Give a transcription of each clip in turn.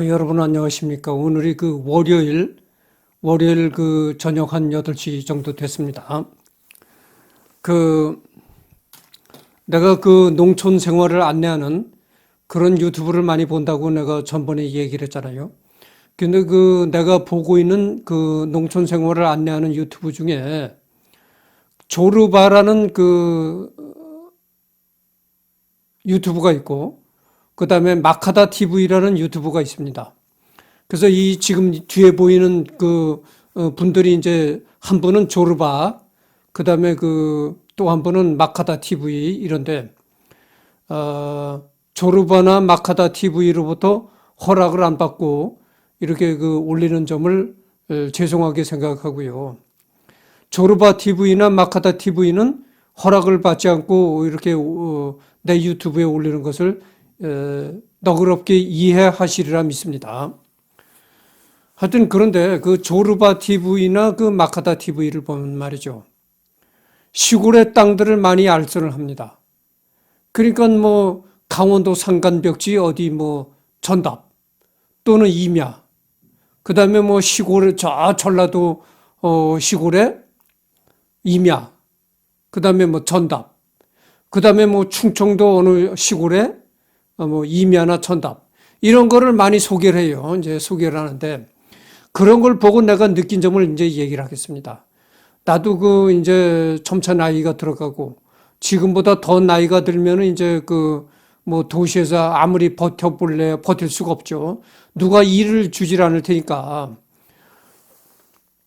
여러분 안녕하십니까. 오늘이 월요일 저녁 한 8시 정도 됐습니다. 그, 내가 농촌 생활을 안내하는 그런 유튜브를 많이 본다고 내가 전번에 얘기를 했잖아요. 근데 내가 보고 있는 농촌 생활을 안내하는 유튜브 중에 조르바라는 유튜브가 있고, 그 다음에 마카다 TV라는 유튜브가 있습니다. 그래서 이 지금 뒤에 보이는 분들이 이제 한 분은 조르바, 그 다음에 또 한 분은 마카다 TV 이런데, 조르바나 마카다 TV로부터 허락을 안 받고 이렇게 올리는 점을 죄송하게 생각하고요. 조르바 TV나 마카다 TV는 허락을 받지 않고 이렇게 내 유튜브에 올리는 것을 너그럽게 이해하시리라 믿습니다. 하여튼 그런데 조르바 TV나 마카다 TV를 보면 말이죠. 시골의 땅들을 많이 알선을 합니다. 그러니까 강원도 산간벽지 어디 전답 또는 임야, 그 다음에 시골에 전라도 시골에 임야, 그 다음에 전답, 그 다음에 충청도 어느 시골에 임야나 천답 이런 거를 많이 소개를 해요. 이제 소개를 하는데 그런 걸 보고 내가 느낀 점을 이제 얘기를 하겠습니다. 나도 이제 점차 나이가 들어가고 지금보다 더 나이가 들면은 이제 도시에서 아무리 버틸 수가 없죠. 누가 일을 주질 않을 테니까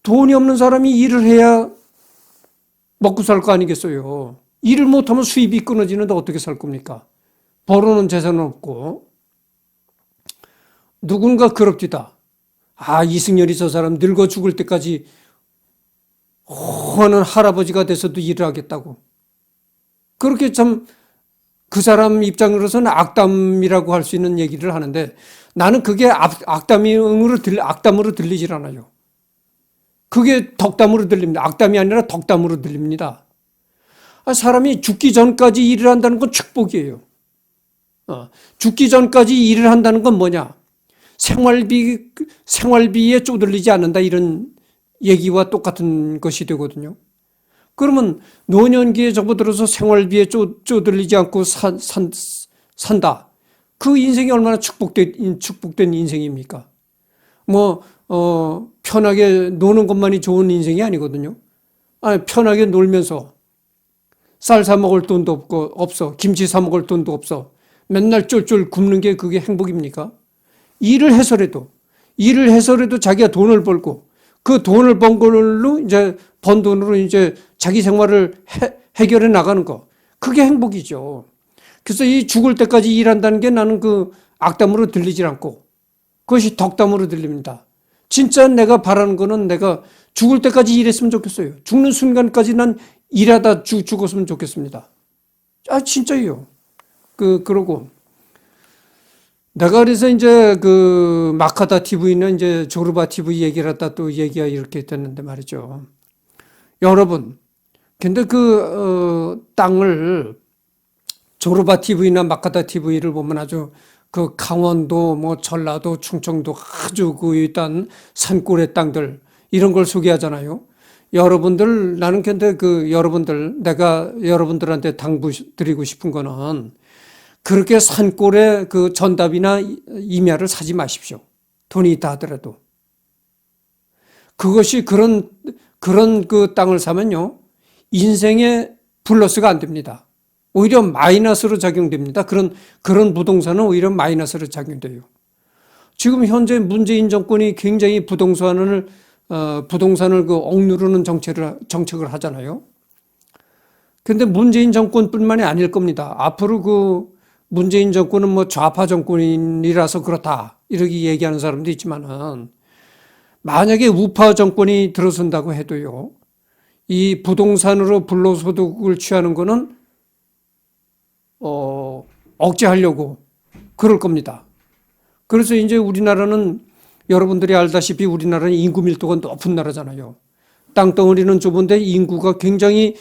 돈이 없는 사람이 일을 해야 먹고 살 거 아니겠어요. 일을 못하면 수입이 끊어지는데 어떻게 살 겁니까? 벌어놓은 재산은 없고. 누군가 그럽디다. 이승열이 저 사람 늙어 죽을 때까지 허는 할아버지가 돼서도 일을 하겠다고. 그렇게 참 그 사람 입장으로서는 악담이라고 할 수 있는 얘기를 하는데 나는 그게 악담으로 들리질 않아요. 그게 덕담으로 들립니다. 악담이 아니라 덕담으로 들립니다. 사람이 죽기 전까지 일을 한다는 건 축복이에요. 죽기 전까지 일을 한다는 건 뭐냐? 생활비에 쪼들리지 않는다 이런 얘기와 똑같은 것이 되거든요. 그러면 노년기에 접어들어서 생활비에 쪼들리지 않고 산다. 그 인생이 얼마나 축복된 인생입니까? 편하게 노는 것만이 좋은 인생이 아니거든요. 편하게 놀면서 쌀 사 먹을 돈도 없어. 김치 사 먹을 돈도 없어. 맨날 쫄쫄 굶는 게 그게 행복입니까? 일을 해서라도 자기가 돈을 벌고 그 돈을 번 걸로 번 돈으로 자기 생활을 해결해 나가는 거. 그게 행복이죠. 그래서 이 죽을 때까지 일한다는 게 나는 악담으로 들리질 않고 그것이 덕담으로 들립니다. 진짜 내가 바라는 거는 내가 죽을 때까지 일했으면 좋겠어요. 죽는 순간까지 난 일하다 죽었으면 좋겠습니다. 진짜요. 그러고 내가 그래서 이제 마카다 TV는 이제 조르바 TV 얘기를 하다 또 얘기가 이렇게 됐는데 말이죠. 여러분, 근데 땅을 조르바 TV나 마카다 TV를 보면 아주 강원도, 전라도, 충청도 아주 일단 산골의 땅들 이런 걸 소개하잖아요. 여러분들, 나는 근데 내가 여러분들한테 당부드리고 싶은 거는 그렇게 산골의 전답이나 임야를 사지 마십시오. 돈이 있다 하더라도. 그것이 그런 땅을 사면요. 인생에 플러스가 안 됩니다. 오히려 마이너스로 작용됩니다. 그런 부동산은 오히려 마이너스로 작용돼요. 지금 현재 문재인 정권이 굉장히 부동산을 억누르는 정책을 하잖아요. 근데 문재인 정권뿐만이 아닐 겁니다. 앞으로 문재인 정권은 좌파 정권이라서 그렇다. 이렇게 얘기하는 사람도 있지만은 만약에 우파 정권이 들어선다고 해도요. 이 부동산으로 불로소득을 취하는 거는 억제하려고 그럴 겁니다. 그래서 이제 우리나라는 여러분들이 알다시피 우리나라는 인구 밀도가 높은 나라잖아요. 땅덩어리는 좁은데 인구가 굉장히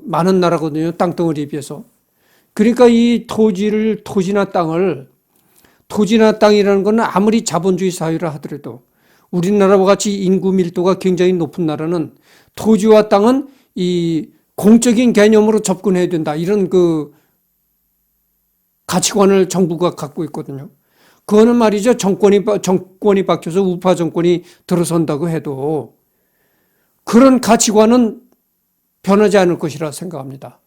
많은 나라거든요. 땅덩어리에 비해서. 그러니까 이 토지나 땅을 토지나 땅이라는 것은 아무리 자본주의 사회라 하더라도 우리나라와 같이 인구 밀도가 굉장히 높은 나라는 토지와 땅은 이 공적인 개념으로 접근해야 된다. 이런 그 가치관을 정부가 갖고 있거든요. 그거는 말이죠. 정권이 바뀌어서 우파 정권이 들어선다고 해도 그런 가치관은 변하지 않을 것이라 생각합니다.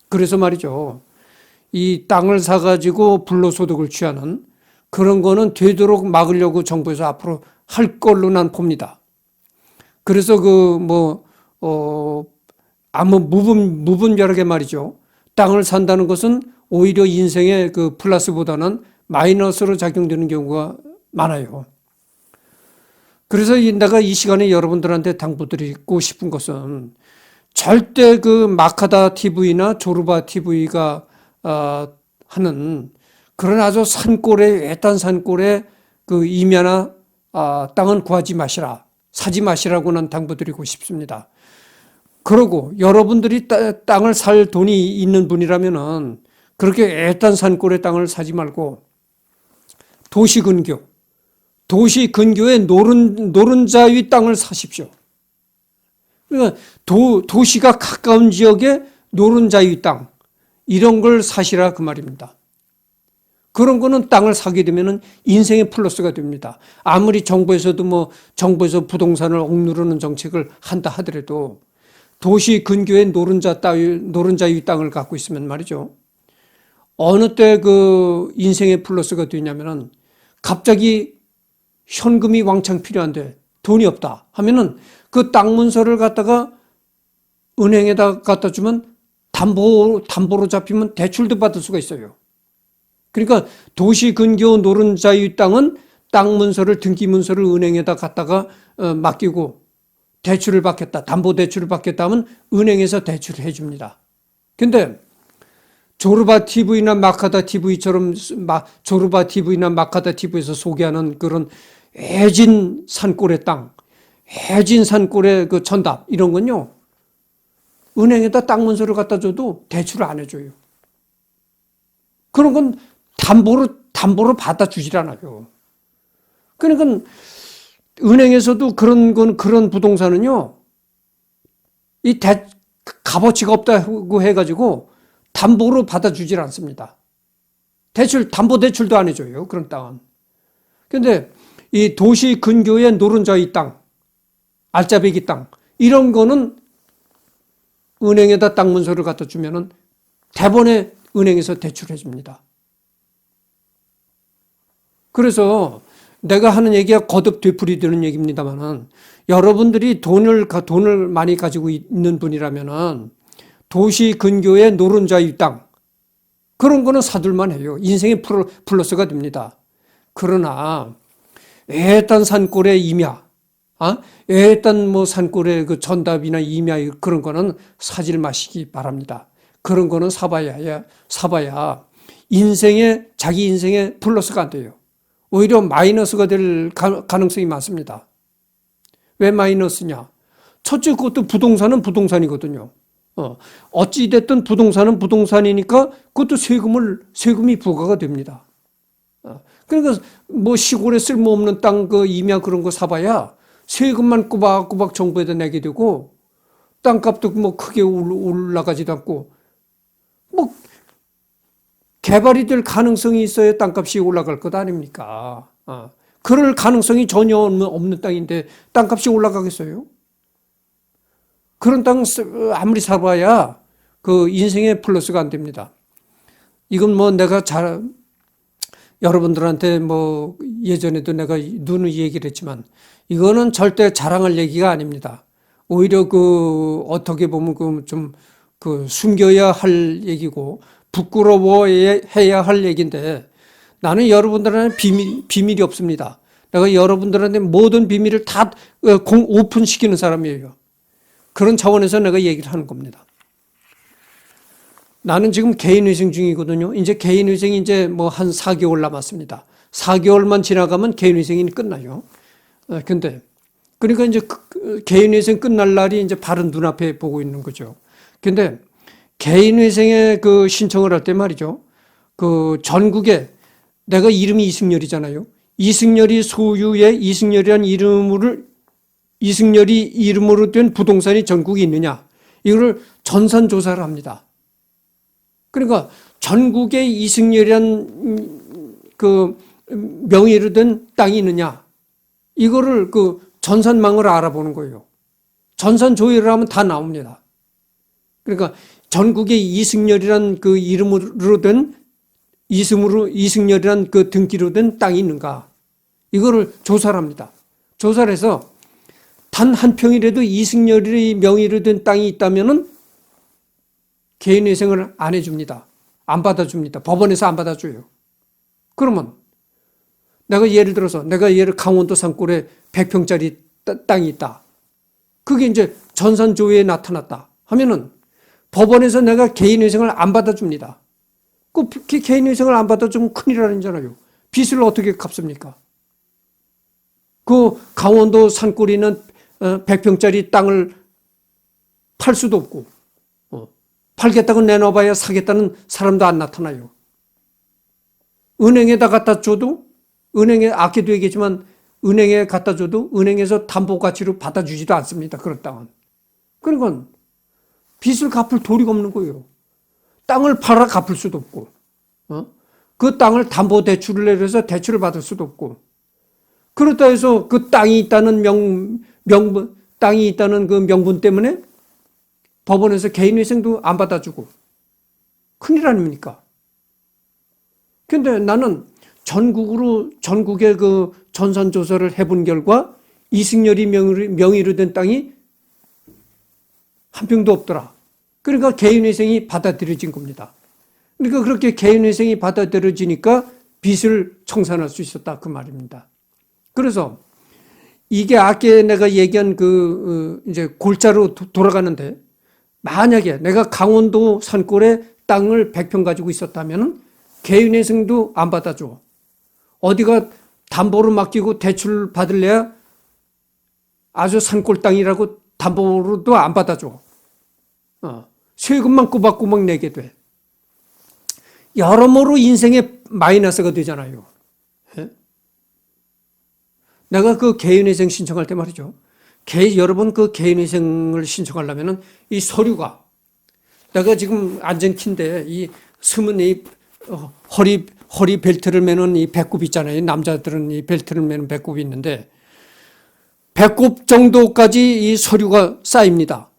그래서 말이죠. 이 땅을 사가지고 불로소득을 취하는 그런 거는 되도록 막으려고 정부에서 앞으로 할 걸로 난 봅니다. 그래서 아무 무분별하게 말이죠. 땅을 산다는 것은 오히려 인생의 그 플러스보다는 마이너스로 작용되는 경우가 많아요. 그래서 내가 이 시간에 여러분들한테 당부드리고 싶은 것은 절대 그 마카다 TV나 조르바 TV가 하는 그런 아주 산골에 외딴 산골에 그 임야나 땅은 구하지 마시라, 사지 마시라고는 당부드리고 싶습니다. 그러고 여러분들이 땅을 살 돈이 있는 분이라면은 그렇게 외딴 산골의 땅을 사지 말고 도시 근교의 노른자위 땅을 사십시오. 그러니까 도시가 가까운 지역의 노른자위 땅 이런 걸 사시라 그 말입니다. 그런 거는 땅을 사게 되면은 인생의 플러스가 됩니다. 아무리 정부에서 부동산을 억누르는 정책을 한다 하더라도 도시 근교의 노른자위 땅을 갖고 있으면 말이죠. 어느 때 그 인생의 플러스가 되냐면은 갑자기 현금이 왕창 필요한데 돈이 없다 하면은 그 땅 문서를 갖다가 은행에다 갖다 주면 담보로 잡히면 대출도 받을 수가 있어요. 그러니까 도시 근교 노른자위 땅은 땅 문서를 등기 문서를 은행에다 갖다가 맡기고 대출을 받겠다. 담보 대출을 받겠다 하면 은행에서 대출을 해 줍니다. 근데 조르바 TV나 마카다 TV처럼 조르바 TV나 마카다 TV에서 소개하는 그런 해진 산골의 땅, 해진 산골의 그 전답 이런 건요. 은행에다 땅 문서를 갖다 줘도 대출을 안 해줘요. 그런 건 담보로 받아주질 않아요. 그러니까 은행에서도 그런 부동산은요, 값어치가 없다고 해가지고 담보로 받아주질 않습니다. 담보 대출도 안 해줘요. 그런 땅은. 근데 이 도시 근교의 노른자위 땅, 알짜배기 땅, 이런 거는 은행에다 땅 문서를 갖다 주면은 대번에 은행에서 대출해 줍니다. 그래서 내가 하는 얘기가 거듭 되풀이되는 얘기입니다만은 여러분들이 돈을 많이 가지고 있는 분이라면은 도시 근교의 노른자위 땅 그런 거는 사둘만 해요. 인생의 플러스가 됩니다. 그러나 외딴 산골의 임야, 외딴 산골의 그 전답이나 임야 그런 거는 사질 마시기 바랍니다. 그런 거는 사봐야 자기 인생의 플러스가 안 돼요. 오히려 마이너스가 될 가능성이 많습니다. 왜 마이너스냐? 첫째, 그것도 부동산은 부동산이거든요. 어찌됐든 부동산은 부동산이니까 그것도 세금이 부과가 됩니다. 그러니까 시골에 쓸모없는 땅, 임야 그런 거 사봐야 세금만 꼬박꼬박 정부에다 내게 되고 땅값도 크게 올라가지도 않고 개발이 될 가능성이 있어야 땅값이 올라갈 것 아닙니까? 그럴 가능성이 전혀 없는 땅인데 땅값이 올라가겠어요? 그런 땅 아무리 사봐야 그 인생의 플러스가 안 됩니다. 이건 내가 여러분들한테 예전에도 내가 누누이 얘기를 했지만 이거는 절대 자랑할 얘기가 아닙니다. 오히려 어떻게 보면 좀 숨겨야 할 얘기고 부끄러워해야 할 얘기인데 나는 여러분들한테 비밀이 없습니다. 내가 여러분들한테 모든 비밀을 다 오픈시키는 사람이에요. 그런 차원에서 내가 얘기를 하는 겁니다. 나는 지금 개인회생 중이거든요. 이제 개인회생이 한 4개월 남았습니다. 4개월만 지나가면 개인회생이 끝나요. 그러니까 이제 개인회생 끝날 날이 이제 바로 눈앞에 보고 있는 거죠. 근데 개인회생에 신청을 할 때 말이죠. 전국에 내가 이름이 이승열이잖아요. 이승열이 소유의 이승열이 이름으로 된 부동산이 전국에 있느냐? 이거를 전산조사를 합니다. 그러니까 전국에 이승열이란 그 명의로 된 땅이 있느냐? 이거를 그 전산망을 알아보는 거예요. 전산 조회를 하면 다 나옵니다. 그러니까 전국에 이승열이란 그 이름으로 된 이승열이란 그 등기로 된 땅이 있는가? 이거를 조사를 합니다. 조사를 해서 단 한 평이라도 이승열의 명의로 된 땅이 있다면은 개인회생을 안 해줍니다. 안 받아줍니다. 법원에서 안 받아줘요. 그러면 예를 들어서 내가 강원도 산골에 100평짜리 땅이 있다. 그게 이제 전산조회에 나타났다 하면은 법원에서 내가 개인회생을 안 받아줍니다. 그 개인회생을 안 받아주면 큰일 나잖아요. 빚을 어떻게 갚습니까? 그 강원도 산골에 있는 100평짜리 땅을 팔 수도 없고, 팔겠다고 내놔봐야 사겠다는 사람도 안 나타나요. 은행에다 갖다 줘도, 은행에 아껴도 얘기했지만, 은행에 갖다 줘도 은행에서 담보 가치로 받아주지도 않습니다. 그런 땅은. 그러니까 빚을 갚을 도리가 없는 거예요. 땅을 팔아 갚을 수도 없고, 그 땅을 담보 대출을 내려서 대출을 받을 수도 없고, 그렇다 해서 그 땅이 있다는 땅이 있다는 그 명분 때문에 법원에서 개인회생도 안 받아주고, 큰일 아닙니까? 근데 나는 전국의 그 전산조사를 해본 결과 이승열이 명의로 된 땅이 한 평도 없더라. 그러니까 개인회생이 받아들여진 겁니다. 그러니까 그렇게 개인회생이 받아들여지니까 빚을 청산할 수 있었다. 그 말입니다. 그래서 이게 아까 내가 얘기한 이제 골자로 돌아가는데, 만약에 내가 강원도 산골에 땅을 100평 가지고 있었다면 개인회생도 안 받아줘. 어디가 담보로 맡기고 대출 받을래야 아주 산골 땅이라고 담보로도 안 받아줘. 세금만 꼬박꼬박 내게 돼. 여러모로 인생에 마이너스가 되잖아요. 내가 그 개인회생 신청할 때 말이죠. 여러분 그 개인회생을 신청하려면은 이 서류가, 내가 지금 앉은 키인데 이 숨은 이 허리 벨트를 매는 이 배꼽 있잖아요. 남자들은 이 벨트를 매는 배꼽이 있는데 배꼽 정도까지 이 서류가 쌓입니다.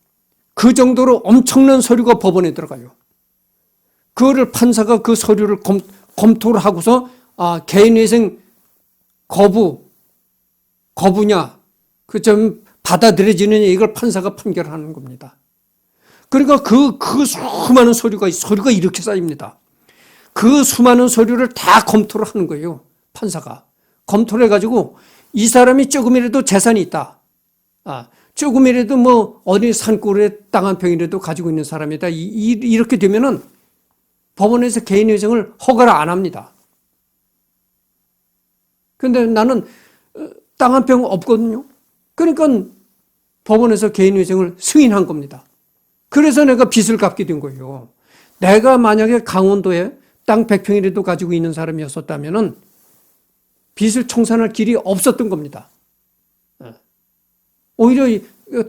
그 정도로 엄청난 서류가 법원에 들어가요. 그거를 판사가 그 서류를 검토를 하고서 개인회생 거부냐, 그 좀 받아들여지느냐, 이걸 판사가 판결하는 겁니다. 그러니까 그 수많은 서류가 이렇게 쌓입니다. 그 수많은 서류를 다 검토를 하는 거예요. 판사가. 검토를 해가지고 이 사람이 조금이라도 재산이 있다. 조금이라도 뭐 어디 산골에 땅 한 평이라도 가지고 있는 사람이다. 이렇게 되면은 법원에서 개인회생을 허가를 안 합니다. 근데 나는 땅 한 평 없거든요. 그러니까 법원에서 개인회생을 승인한 겁니다. 그래서 내가 빚을 갚게 된 거예요. 내가 만약에 강원도에 땅 100평이라도 가지고 있는 사람이었었다면 빚을 청산할 길이 없었던 겁니다. 오히려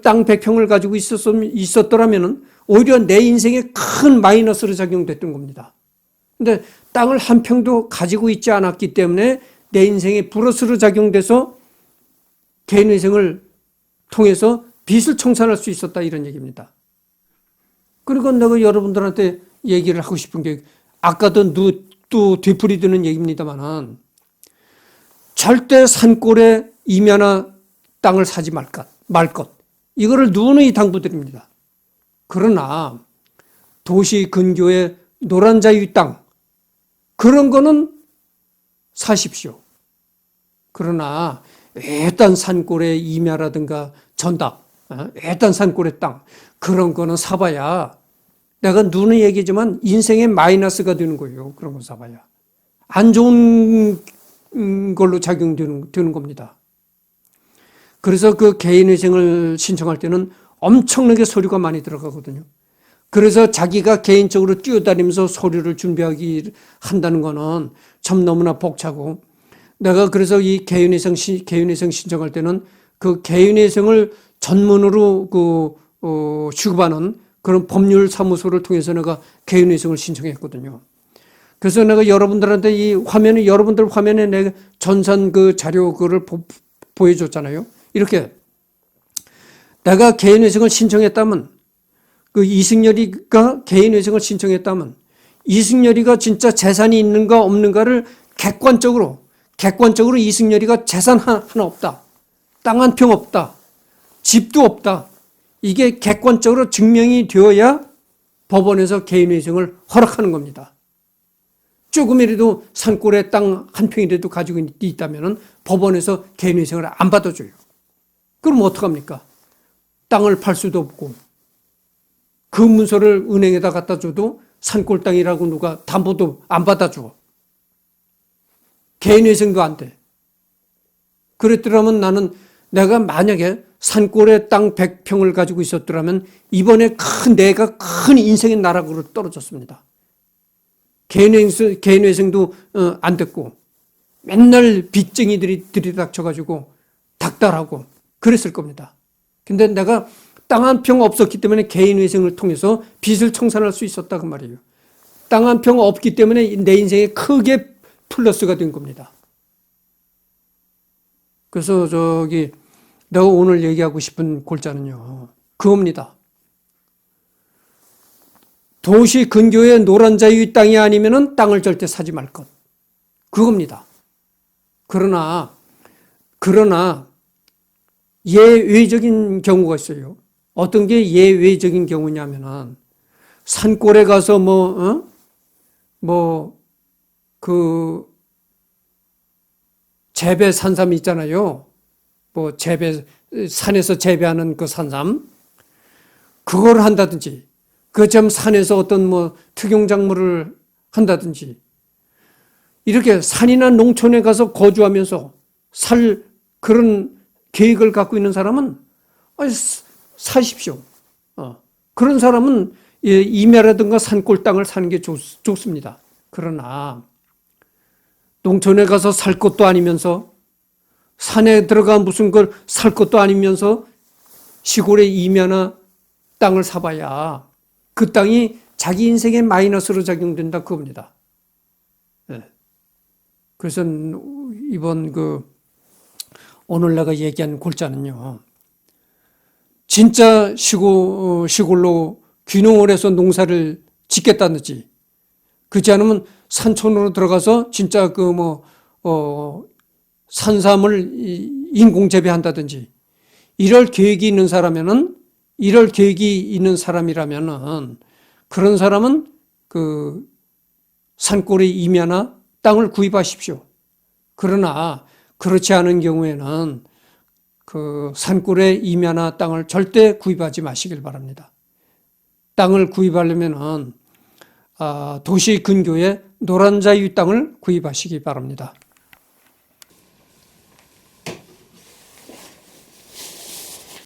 땅 100평을 가지고 있었더라면 오히려 내 인생에 큰 마이너스로 작용됐던 겁니다. 근데 땅을 한 평도 가지고 있지 않았기 때문에 내 인생에 플러스로 작용돼서 개인회생을 통해서 빚을 청산할 수 있었다, 이런 얘기입니다. 그리고 내가 여러분들한테 얘기를 하고 싶은 게, 아까도 또 뒤풀이 드는 얘기입니다만은, 절대 산골에 임야나 땅을 사지 말 것. 이거를 누누이 당부드립니다. 그러나 도시 근교의 노란 자유 땅, 그런 거는 사십시오. 그러나 외딴 산골의 임야라든가 전답, 외딴 산골의 땅, 그런 거는 사봐야, 내가 누누이 얘기지만 인생에 마이너스가 되는 거예요. 그런 거 사봐야. 안 좋은 걸로 작용되는 겁니다. 그래서 그 개인회생을 신청할 때는 엄청나게 서류가 많이 들어가거든요. 그래서 자기가 개인적으로 뛰어다니면서 서류를 준비하기 한다는 거는 참 너무나 벅차고, 내가 그래서 이 개인회생 신청할 때는 그 개인회생을 전문으로 취급하는 그런 법률 사무소를 통해서 내가 개인회생을 신청했거든요. 그래서 내가 여러분들한테 여러분들 화면에 내가 전산 그 자료 그걸 보여줬잖아요. 이렇게 내가 개인회생을 신청했다면, 그 이승열이가 개인회생을 신청했다면 이승열이가 진짜 재산이 있는가 없는가를 객관적으로 이승열이가 재산 하나 없다, 땅 한 평 없다, 집도 없다, 이게 객관적으로 증명이 되어야 법원에서 개인회생을 허락하는 겁니다. 조금이라도 산골에 땅 한 평이라도 가지고 있다면 법원에서 개인회생을 안 받아줘요. 그럼 어떡합니까? 땅을 팔 수도 없고, 그 문서를 은행에다 갖다 줘도 산골 땅이라고 누가 담보도 안 받아줘. 개인회생도 안 돼. 그랬더라면 내가 만약에 산골에 땅 100평을 가지고 있었더라면 이번에 내가 큰 인생의 나락으로 떨어졌습니다. 개인회생도 안 됐고, 맨날 빚쟁이들이 들이닥쳐가지고 닥달하고 그랬을 겁니다. 근데 내가 땅 한 평 없었기 때문에 개인회생을 통해서 빚을 청산할 수 있었다 그 말이에요. 땅 한 평 없기 때문에 내 인생에 크게 플러스가 된 겁니다. 그래서 내가 오늘 얘기하고 싶은 골자는요, 그겁니다. 도시 근교의 노란 자유의 땅이 아니면은 땅을 절대 사지 말 것. 그겁니다. 그러나 예외적인 경우가 있어요. 어떤 게 예외적인 경우냐면은 산골에 가서 재배 산삼 있잖아요. 산에서 재배하는 그 산삼, 그걸 한다든지, 좀 산에서 어떤 특용작물을 한다든지, 이렇게 산이나 농촌에 가서 거주하면서 살 그런 계획을 갖고 있는 사람은 사십시오. 그런 사람은 임야라든가 산골 땅을 사는 게 좋습니다. 그러나 농촌에 가서 살 것도 아니면서, 산에 들어가 무슨 걸 살 것도 아니면서 시골의 임야나 땅을 사봐야 그 땅이 자기 인생에 마이너스로 작용된다 그겁니다. 네. 그래서 이번 오늘 내가 얘기한 골자는요, 진짜 시골로 귀농을 해서 농사를 짓겠다든지, 그렇지 않으면 산촌으로 들어가서 진짜 산삼을 인공 재배한다든지, 이럴 계획이 있는 사람이라면은 그런 사람은 산골의 임야나 땅을 구입하십시오. 그러나 그렇지 않은 경우에는 산골의 임야나 땅을 절대 구입하지 마시길 바랍니다. 땅을 구입하려면은 도시 근교의 노란자유 땅을 구입하시기 바랍니다.